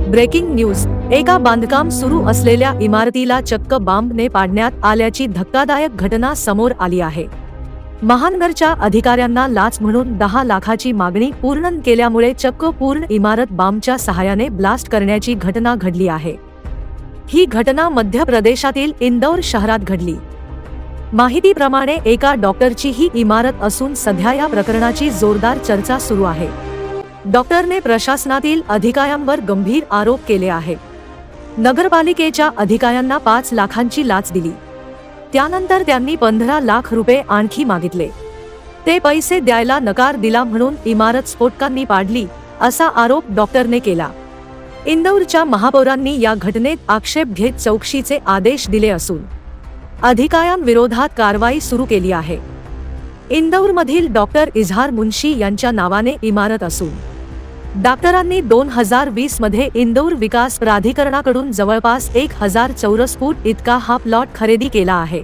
Breaking news. एका बांधकाम सुरू असलेल्या इमारतीला चक्क बॉम्बने पाडण्यात आल्याची धक्कादायक घटना समोर आली आहे। महानगरच्या अधिकाऱ्यांना लाच म्हणून 10 लाखाची मागणी पूर्ण केल्यामुळे चक्क पूर्ण इमारत बॉम्बच्या सहाय्याने ब्लास्ट करण्याची घटना घडली आहे। ही घटना मध्य प्रदेशातील इंदौर शहरात घडली। माहितीप्रमाणे एका डॉक्टरची ही इमारत असून सध्या या प्रकरणाची जोरदार चर्चा सुरू आहे। डॉक्टरने प्रशासनातील अधिकाऱ्यांवर गंभीर आरोप केले आहेत। नगरपालिकेच्या अधिकाऱ्यांना 5 लाखांची लाच दिली, त्यानंतर त्यांनी 15 लाख रुपये आणखी मागितले। ते पैसे द्यायला नकार दिला म्हणून इमारत स्फोटकांनी पाडली असा आरोप डॉक्टरने केला। इंदौरच्या महापौरांनी या घटनेत आक्षेप घेत चौकशीचे आदेश दिले असून अधिकाऱ्यांविरोधात कारवाई सुरू केली आहे। इंदौरमधील डॉक्टर इजहार मुन्शी यांच्या नावाने इमारत असून डॉक्टरांनी 2020 मध्ये इंदौर विकास प्राधिकरणाकडून जवळपास 1000 चौरस फूट इतका हा प्लॉट खरेदी केला आहे।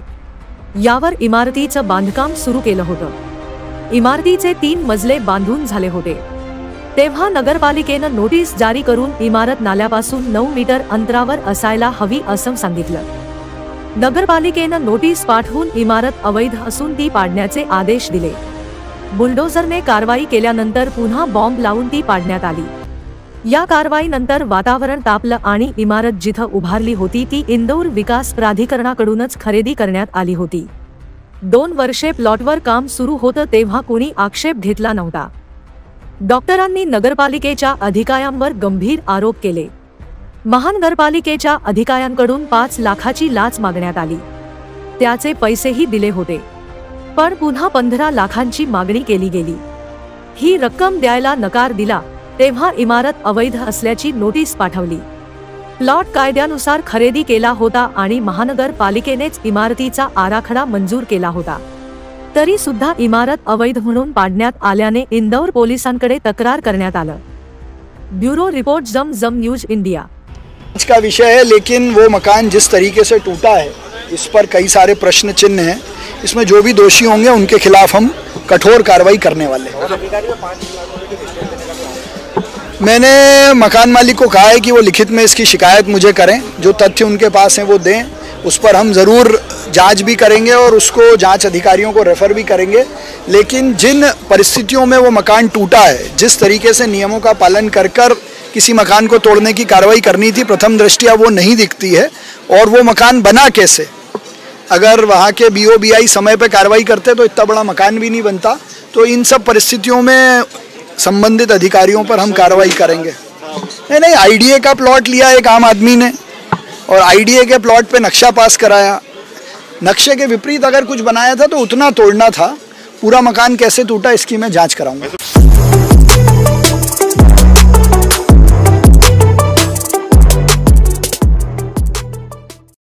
यावर इमारतीचं बांधकाम सुरू केलं होतं। इमारतीचे 3 मजले बांधून झाले होते, तेव्हा नगरपालिकेनं नोटीस जारी करून इमारत नाल्यापासून 9 मीटर अंतरावर असायला हवी असं सांगितलं। नगरपालिकेनं नोटीस पाठवून इमारत अवैध असून ती पाडण्याचे आदेश दिले। बुलडोझरने कारवाई केल्यानंतर पुन्हा बॉम्ब लावून ती पाडण्यात आली। या कारवाईनंतर वातावरण तापलं आणि इमारत जिथं उभारली होती ती इंदौर विकास प्राधिकरणाकडूनच खरेदी करण्यात आली होती। 2 वर्षे प्लॉटवर काम सुरू होतं तेव्हा कोणी आक्षेप घेतला नव्हता। डॉक्टरांनी नगरपालिकेच्या अधिकाऱ्यांवर गंभीर आरोप केले। महानगरपालिकेच्या अधिकाऱ्यांकडून 5 लाखाची लाच मागण्यात आली, त्याचे पैसेही दिले होते, पण पुन्हा 15 लाखांची मागणी केली गेली। ही रक्कम द्यायला नकार दिला तेव्हा इमारत अवैध असल्याची नोटीस पाठवली। प्लॉट कायद्यानुसार खरेदी केला होता आणि महानगरपालिकेनेच इमारतीचा आराखडा मंजूर केला होता, तरी सुद्धा इमारत अवैध म्हणून पाडण्यात आल्याने इंदौर पोलिसांकडे तक्रार करण्यात आलं। ब्यूरो रिपोर्ट जम न्यूज इंडिया। का विषय है, लेकिन वो मकान जिस तरीके से टूटा है इस पर कई सारे प्रश्न चिन्ह हैं। इसमें जो भी दोषी होंगे उनके खिलाफ हम कठोर कार्रवाई करने वाले हैं। मैंने मकान मालिक को कहा है कि वो लिखित में इसकी शिकायत मुझे करें, जो तथ्य उनके पास हैं वो दें, उस पर हम ज़रूर जांच भी करेंगे और उसको जांच अधिकारियों को रेफ़र भी करेंगे। लेकिन जिन परिस्थितियों में वो मकान टूटा है, जिस तरीके से नियमों का पालन कर किसी मकान को तोड़ने की कार्रवाई करनी थी, प्रथम दृष्टया वो नहीं दिखती है। और वो मकान बना कैसे, अगर वहाँ के BOBI समय पे कार्रवाई करते तो इतना बड़ा मकान भी नहीं बनता। तो इन सब परिस्थितियों में संबंधित अधिकारियों पर हम कार्रवाई करेंगे। नहीं, IDA का प्लॉट लिया एक आम आदमी ने और IDA के प्लॉट पे नक्शा पास कराया। नक्शे के विपरीत अगर कुछ बनाया था तो उतना तोड़ना था। पूरा मकान कैसे टूटा इसकी मैं जाँच कराऊँगा।